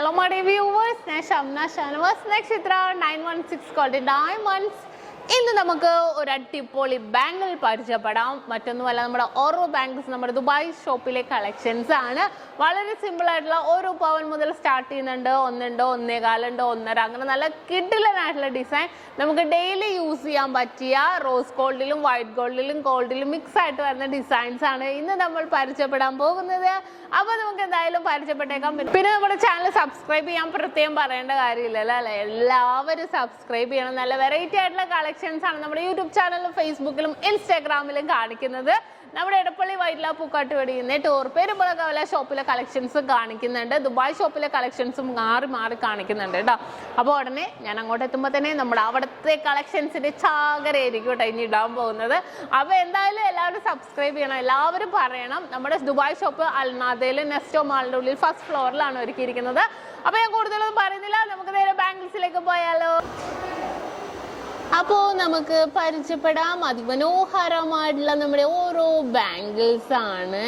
Hello my dear viewers, I am SHAMNA Nakshathra 916 called Diamonds. ഇന്ന് നമുക്ക് ഒരു അടിപൊളി ബാംഗിൾ പരിചയപ്പെടാം. മറ്റൊന്നുമല്ല, നമ്മുടെ ഓരോ ബാംഗിൾസ് നമ്മുടെ ദുബായ് ഷോപ്പിലെ കളക്ഷൻസ് ആണ്. വളരെ സിമ്പിൾ ആയിട്ടുള്ള ഓരോ പവൻ മുതൽ സ്റ്റാർട്ട് ചെയ്യുന്നുണ്ട്. 1 ഉണ്ട്, 1.25 ഉണ്ട്, 1.5, അങ്ങനെ നല്ല കിഡിലനായിട്ടുള്ള ഡിസൈൻ നമുക്ക് ഡെയിലി യൂസ് ചെയ്യാൻ പറ്റിയ റോസ് ഗോൾഡിലും വൈറ്റ് ഗോൾഡിലും ഗോൾഡിലും മിക്സ് ആയിട്ട് വരുന്ന ഡിസൈൻസ് ആണ് ഇന്ന് നമ്മൾ പരിചയപ്പെടാൻ പോകുന്നത്. അപ്പോൾ നമുക്ക് എന്തായാലും പരിചയപ്പെട്ടേക്കാം. പിന്നെ നമ്മുടെ ചാനൽ സബ്സ്ക്രൈബ് ചെയ്യാൻ പ്രത്യേകം പറയേണ്ട കാര്യമില്ലല്ലോ അല്ലേ? എല്ലാവരും സബ്സ്ക്രൈബ് ചെയ്യണം. നല്ല വെറൈറ്റി ആയിട്ടുള്ള കളക്ഷൻസ് ആണ് നമ്മുടെ യൂട്യൂബ് ചാനലിലും ഫേസ്ബുക്കിലും ഇൻസ്റ്റാഗ്രാമിലും കാണിക്കുന്നത്. നമ്മുടെ എടപ്പള്ളി വൈറ്റ്ല പൂക്കാട്ടുപടിയിൽ ടൂർ പേരുമ്പോൾ കവല ഷോപ്പിലെ കളക്ഷൻസ് കാണിക്കുന്നുണ്ട്. ദുബായ് ഷോപ്പിലെ കളക്ഷൻസും മാറി മാറി കാണിക്കുന്നുണ്ട് കേട്ടോ. അപ്പോൾ ഉടനെ ഞാൻ അങ്ങോട്ട് എത്തുമ്പോൾ തന്നെ നമ്മുടെ അവിടുത്തെ കളക്ഷൻസിന്റെ ചാകരയായിരിക്കും കേട്ടോ ഇനി ഇടാൻ പോകുന്നത്. അപ്പോൾ എന്തായാലും എല്ലാവരും സബ്സ്ക്രൈബ് ചെയ്യണം, എല്ലാവരും പറയണം. നമ്മുടെ ദുബായ് ഷോപ്പ് അൽനാദയിൽ നെസ്റ്റോ മാളിന്റെ ഉള്ളിൽ ഫസ്റ്റ് ഫ്ലോറിലാണ് ഒരുക്കിയിരിക്കുന്നത്. അപ്പോൾ ഞാൻ കൂടുതലൊന്നും പറയുന്നില്ല, നമുക്ക് നേരെ ബാംഗിൾസിലേക്ക് പോയാലോ. അപ്പോൾ നമുക്ക് പരിചയപ്പെടാം. അതിമനോഹരമായിട്ടുള്ള നമ്മുടെ ഓരോ ബാംഗിൾസ് ആണ്.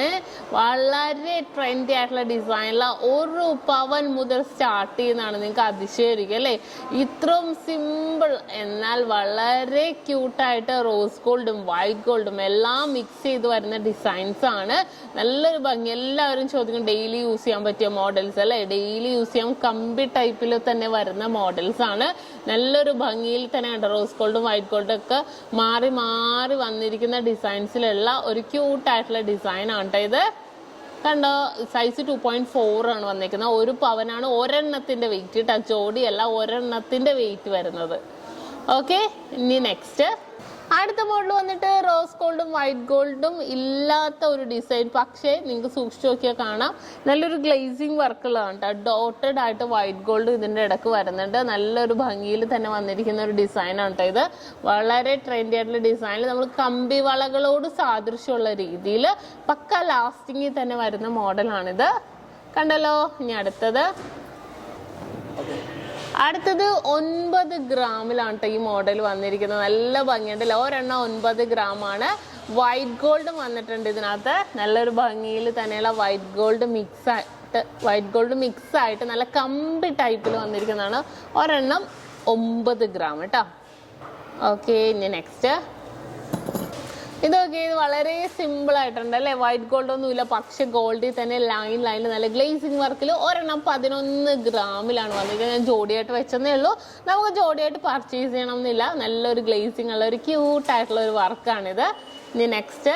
വളരെ ട്രെൻഡി ആയിട്ടുള്ള ഡിസൈനുള്ള ഓരോ പവൻ മുതൽ സ്റ്റാർട്ട് ചെയ്യുന്നതാണ്. നിങ്ങൾക്ക് അതിശയായിരിക്കും അല്ലേ? ഇത്രയും സിമ്പിൾ എന്നാൽ വളരെ ക്യൂട്ടായിട്ട് റോസ് ഗോൾഡും വൈറ്റ് ഗോൾഡും എല്ലാം മിക്സ് ചെയ്ത് വരുന്ന ഡിസൈൻസ് ആണ്. നല്ലൊരു ഭംഗി. എല്ലാവരും ചോദിക്കും ഡെയിലി യൂസ് ചെയ്യാൻ പറ്റിയ മോഡൽസ് അല്ലേ? ഡെയിലി യൂസ് ചെയ്യാൻ കമ്പി ടൈപ്പിൽ തന്നെ വരുന്ന മോഡൽസ് ആണ്. നല്ലൊരു ഭംഗിയിൽ തന്നെ ഉണ്ട്. റോസ് ഗോൾഡും വൈറ്റ് ഗോൾഡും ഒക്കെ മാറി മാറി വന്നിരിക്കുന്ന ഡിസൈൻസിലുള്ള ഒരു ക്യൂട്ടായിട്ടുള്ള ഡിസൈൻ ആണ് കേട്ടോ ഇത്. കണ്ടോ, സൈസ് 2.4 ആണ് വന്നിരിക്കുന്നത്. ഒരു പവനാണ് ഒരെണ്ണത്തിന്റെ വെയിറ്റ് കേട്ടോ, ജോഡിയല്ല, ഒരെണ്ണത്തിന്റെ വെയിറ്റ് വരുന്നത്. ഓക്കെ, ഇനി നെക്സ്റ്റ് അടുത്ത മോഡൽ വന്നിട്ട് റോസ് ഗോൾഡും വൈറ്റ് ഗോൾഡും ഇല്ലാത്ത ഒരു ഡിസൈൻ. പക്ഷേ നിങ്ങൾക്ക് സൂക്ഷിച്ചു നോക്കിയാൽ കാണാം നല്ലൊരു ഗ്ലേസിങ് വർക്കുള്ളതാണ് കേട്ടോ. ഡോട്ടഡ് ആയിട്ട് വൈറ്റ് ഗോൾഡ് ഇതിൻ്റെ ഇടക്ക് വരുന്നുണ്ട്. നല്ലൊരു ഭംഗിയിൽ തന്നെ വന്നിരിക്കുന്ന ഒരു ഡിസൈനാണ് കേട്ടോ ഇത്. വളരെ ട്രെൻഡി ആയിട്ടുള്ള ഡിസൈനിൽ നമ്മൾ കമ്പി വളകളോട് സാദൃശ്യമുള്ള രീതിയിൽ പക്ക ലാസ്റ്റിങ്ങിൽ തന്നെ വരുന്ന മോഡലാണിത്. കണ്ടല്ലോ. ഇനി അടുത്തത് 9 ഗ്രാമിലാണ് കേട്ടോ ഈ മോഡൽ വന്നിരിക്കുന്നത്. നല്ല ഭംഗിയുണ്ട്. ഒരെണ്ണം 9 ഗ്രാമാണ്. വൈറ്റ് ഗോൾഡും വന്നിട്ടുണ്ട് ഇതിനകത്ത്. നല്ലൊരു ഭംഗിയിൽ തന്നെയുള്ള വൈറ്റ് ഗോൾഡ് മിക്സ് ആയിട്ട് നല്ല കമ്പി ടൈപ്പിൽ വന്നിരിക്കുന്നതാണ്. ഒരെണ്ണം 9 ഗ്രാം കേട്ടോ. ഓക്കെ, ഇനി നെക്സ്റ്റ് ഇതൊക്കെ ഇത് വളരെ സിമ്പിൾ ആയിട്ടുണ്ട് അല്ലേ? വൈറ്റ് ഗോൾഡ് ഒന്നുമില്ല, പക്ഷെ ഗോൾഡിൽ തന്നെ ലൈനിൽ നല്ല ഗ്ലേസിങ് വർക്കിൽ ഒരെണ്ണം 11 ഗ്രാമിലാണ് വന്നിരിക്കുന്നത്. ഞാൻ ജോഡിയായിട്ട് വെച്ചതേ ഉള്ളൂ. നമുക്ക് ജോഡിയായിട്ട് പർച്ചേസ് ചെയ്യണം എന്നില്ല. നല്ലൊരു ഗ്ലേസിങ് ഉള്ള ഒരു ക്യൂട്ടായിട്ടുള്ള ഒരു വർക്കാണിത്. ഇനി നെക്സ്റ്റ്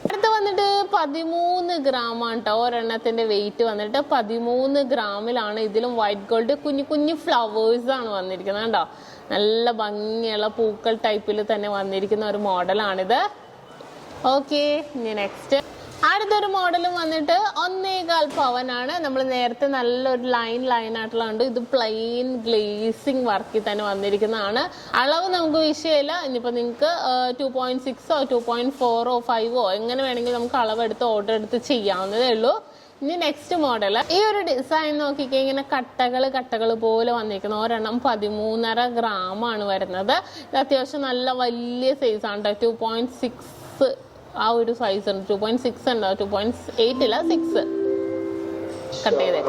അടുത്ത് വന്നിട്ട് 13 ഗ്രാമാണ് കേട്ടോ. ഒരെണ്ണത്തിന്റെ വെയിറ്റ് വന്നിട്ട് 13 ഗ്രാമിലാണ്. ഇതിലും വൈറ്റ് ഗോൾഡ് കുഞ്ഞു കുഞ്ഞു ഫ്ലവേഴ്സ് ആണ് വന്നിരിക്കുന്നത് കേട്ടോ. നല്ല ഭംഗിയുള്ള പൂക്കൾ ടൈപ്പിൽ തന്നെ വന്നിരിക്കുന്ന ഒരു മോഡലാണിത്. ഓക്കെ, ഇനി നെക്സ്റ്റ് അടുത്തൊരു മോഡലും വന്നിട്ട് 1.25 പവനാണ്. നമ്മൾ നേരത്തെ നല്ലൊരു ലൈൻ ആയിട്ടുള്ള ഉണ്ട്. ഇത് പ്ലെയിൻ ഗ്ലേസിങ് വർക്കിൽ തന്നെ വന്നിരിക്കുന്നതാണ്. അളവ് നമുക്ക് വിഷയമില്ല. ഇനിയിപ്പോൾ നിങ്ങൾക്ക് 2.6 2.4 5 എങ്ങനെ വേണമെങ്കിൽ നമുക്ക് അളവെടുത്ത് ഓർഡർ എടുത്ത് ചെയ്യാവുന്നതേ ഉള്ളൂ. ഇനി നെക്സ്റ്റ് മോഡൽ ഈ ഒരു ഡിസൈൻ നോക്കിക്കേ, ഇങ്ങനെ കട്ടകൾ പോലെ വന്നിരിക്കുന്നു. ഒരെണ്ണം 13.5 ഗ്രാമാണ് വരുന്നത്. ഇത് അത്യാവശ്യം നല്ല വലിയ സൈസ് ആണ് കേട്ടോ. 2.6 ആ ഒരു സൈസ് ഉണ്ട്. 2.6 ഉണ്ടോ? 2.8 ഇല്ല, 6 കട്ട് ചെയ്തേ.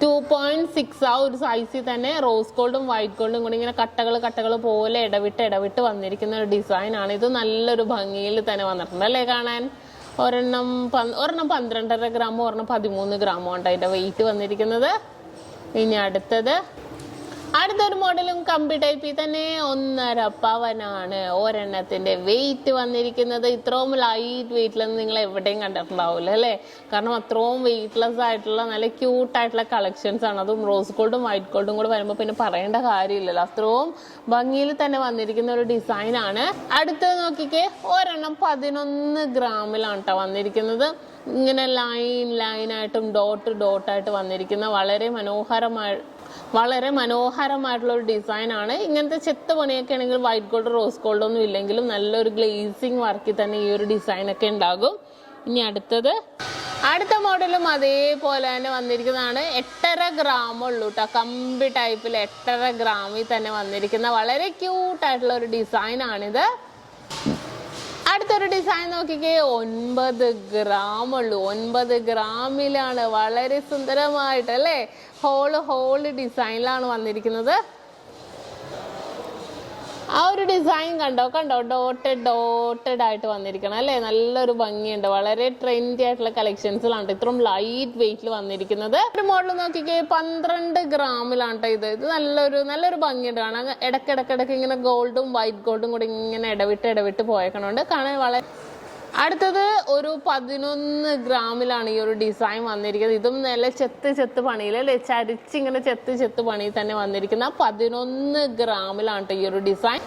2.6 ആ ഒരു സൈസിൽ തന്നെ റോസ് ഗോൾഡും വൈറ്റ് ഗോൾഡും കൂടി ഇങ്ങനെ കട്ടകൾ പോലെ ഇടവിട്ട് വന്നിരിക്കുന്ന ഒരു ഡിസൈൻ ആണ്. ഇത് നല്ലൊരു ഭംഗിയിൽ തന്നെ വന്നിട്ടുണ്ട് അല്ലേ കാണാൻ? ഒരെണ്ണം 12.5 ഗ്രാമോ ഒരെണ്ണം 13 ഗ്രാമോ ആണ് അതിന്റെ വെയിറ്റ് വന്നിരിക്കുന്നത്. ഇനി അടുത്തൊരു മോഡലും കമ്പി ടൈപ്പിൽ തന്നെ 1.5 പവനാണ് ഒരെണ്ണത്തിന്റെ വെയിറ്റ് വന്നിരിക്കുന്നത്. ഇത്രയും ലൈറ്റ് വെയിറ്റിലൊന്നും നിങ്ങൾ എവിടെയും കണ്ടിട്ടുണ്ടാവില്ല അല്ലേ? കാരണം അത്രയും വെയിറ്റ്ലെസ് ആയിട്ടുള്ള നല്ല ക്യൂട്ടായിട്ടുള്ള കളക്ഷൻസ് ആണ്. അതും റോസ് ഗോൾഡും വൈറ്റ് ഗോൾഡും കൂടെ വരുമ്പോൾ പിന്നെ പറയേണ്ട കാര്യമില്ലല്ലോ. അത്രയും ഭംഗിയിൽ തന്നെ വന്നിരിക്കുന്ന ഒരു ഡിസൈൻ ആണ്. അടുത്തത് നോക്കിക്കേ, ഒരെണ്ണം 11 ഗ്രാമിലാണ് കേട്ടോ വന്നിരിക്കുന്നത്. ഇങ്ങനെ ലൈനായിട്ടും ഡോട്ടായിട്ട് വന്നിരിക്കുന്ന വളരെ മനോഹരമായിട്ടുള്ള ഒരു ഡിസൈൻ ആണ്. ഇങ്ങനത്തെ ചെത്ത പണിയൊക്കെ ആണെങ്കിൽ വൈറ്റ് ഗോൾഡ് റോസ് ഗോൾഡ് ഒന്നും ഇല്ലെങ്കിലും നല്ലൊരു ഗ്ലേസിങ് വർക്കിൽ തന്നെ ഈ ഒരു ഡിസൈൻ ഒക്കെ ഉണ്ടാകും. ഇനി അടുത്ത മോഡലും അതേപോലെ തന്നെ വന്നിരിക്കുന്നതാണ്. 8.5 ഗ്രാം ഉള്ളൂ കേട്ടോ. കമ്പി ടൈപ്പിൽ 8.5 ഗ്രാമിൽ തന്നെ വന്നിരിക്കുന്ന വളരെ ക്യൂട്ടായിട്ടുള്ള ഒരു ഡിസൈൻ ആണിത്. അടുത്തൊരു ഡിസൈൻ നോക്കിക്കേ, 9 ഗ്രാം ഉള്ളൂ. 9 ഗ്രാമിലാണ്, വളരെ സുന്ദരമായിട്ട് അല്ലേ, ഹോള് ഡിസൈനിലാണ് വന്നിരിക്കുന്നത്. ആ ഒരു ഡിസൈൻ കണ്ടോ ഡോട്ടഡ് ആയിട്ട് വന്നിരിക്കണം അല്ലേ, നല്ലൊരു ഭംഗിയുണ്ട്. വളരെ ട്രെൻഡി ആയിട്ടുള്ള കളക്ഷൻസിലാണ് ഇത്രയും ലൈറ്റ് വെയിറ്റിൽ വന്നിരിക്കുന്നത്. ഒരു മോഡൽ നോക്കിക്കേ, 12 ഗ്രാമിലാണ് ഇത്. നല്ലൊരു ഭംഗിയുണ്ട് കാണാൻ. ഇടയ്ക്കിടയ്ക്ക് ഇങ്ങനെ ഗോൾഡും വൈറ്റ് ഗോൾഡും കൂടി ഇങ്ങനെ ഇടവിട്ട് പോയേക്കണോണ്ട് കാണാൻ വളരെ. അടുത്തത് ഒരു 11 ഗ്രാമിലാണ് ഈ ഒരു ഡിസൈൻ വന്നിരിക്കുന്നത്. ഇതും നല്ല ചെത്ത് പണിയിലല്ലേ, ചരിച്ചിങ്ങനെ ചെത്ത് പണിയിൽ തന്നെ വന്നിരിക്കുന്ന 11 ഗ്രാമിലാണ് ഈ ഒരു ഡിസൈൻ.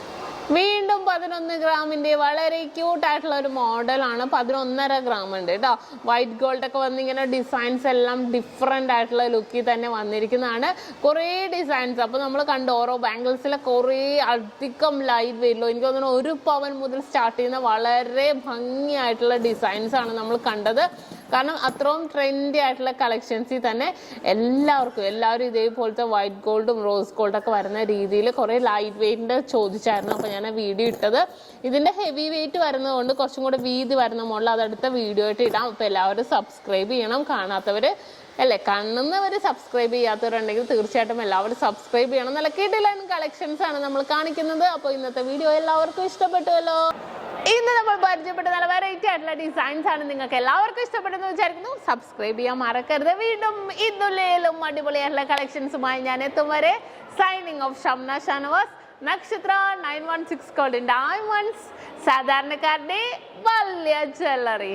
വീണ്ടും 11 ഗ്രാമിന്റെ വളരെ ക്യൂട്ട് ആയിട്ടുള്ള ഒരു മോഡലാണ്. 11.5 ഗ്രാം ഉണ്ട് കേട്ടോ. വൈറ്റ് ഗോൾഡ് ഒക്കെ വന്നിങ്ങനെ ഡിസൈൻസ് എല്ലാം ഡിഫറെന്റ് ആയിട്ടുള്ള ലുക്കിൽ തന്നെ വന്നിരിക്കുന്നതാണ്. കുറേ ഡിസൈൻസ്. അപ്പൊ നമ്മൾ കണ്ടു ഓരോ ബാംഗിൾസിലെ കുറേ അധികം ലൈറ്റ് വെയിറ്റിലോ, എനിക്ക് തോന്നുന്നു 1 പവൻ മുതൽ സ്റ്റാർട്ട് ചെയ്യുന്ന വളരെ ഭംഗിയായിട്ടുള്ള ഡിസൈൻസ് ആണ് നമ്മൾ കണ്ടത്. കാരണം അത്രയും ട്രെൻഡി ആയിട്ടുള്ള കളക്ഷൻസിൽ തന്നെ എല്ലാവരും ഇതേപോലത്തെ വൈറ്റ് ഗോൾഡും റോസ് ഗോൾഡും ഒക്കെ വരുന്ന രീതിയിൽ കുറേ ലൈറ്റ് വെയിറ്റിന്റെ ചോദിച്ചായിരുന്നു. അപ്പൊ ഞാൻ വീഡിയോ ഇട്ടത്. ഇതിന്റെ ഹെവി വെയിറ്റ് വരുന്നതുകൊണ്ട് കുറച്ചും കൂടെ വീതി വരുന്ന മോഡൽ അതടുത്ത വീഡിയോ ആയിട്ട് ഇടാം. അപ്പൊ എല്ലാവരും സബ്സ്ക്രൈബ് ചെയ്യണം. കാണാത്തവര് അല്ലേ, കാണുന്നവര് സബ്സ്ക്രൈബ് ചെയ്യാത്തവരുണ്ടെങ്കിൽ തീർച്ചയായിട്ടും എല്ലാവരും സബ്സ്ക്രൈബ് ചെയ്യണം. നല്ല കിടിലൻ കളക്ഷൻസ് ആണ് നമ്മൾ കാണിക്കുന്നത്. അപ്പൊ ഇന്നത്തെ വീഡിയോ എല്ലാവർക്കും ഇഷ്ടപ്പെട്ടുവല്ലോ. ഇന്ന് നമ്മൾ പരിചയപ്പെട്ട നല്ല വെറൈറ്റി ആയിട്ടുള്ള ഡിസൈൻസ് ആണ്. നിങ്ങൾക്ക് എല്ലാവർക്കും ഇഷ്ടപ്പെട്ടെന്ന് വിചാരിക്കുന്നു. സബ്സ്ക്രൈബ് ചെയ്യാൻ മറക്കരുത്. വീണ്ടും ഇതുലേലും അടിപൊളിയായിട്ടുള്ള കളക്ഷൻസുമായി ഞാൻ എത്തും വരെ സൈനിങ് ഓഫ് ഷംന ഷാനവാസ്. നക്ഷത്ര 916 ഗോൾഡൻ ഡയമണ്ട്സ്, സാധാരണക്കാരുടെ വലിയ ജ്വല്ലറി.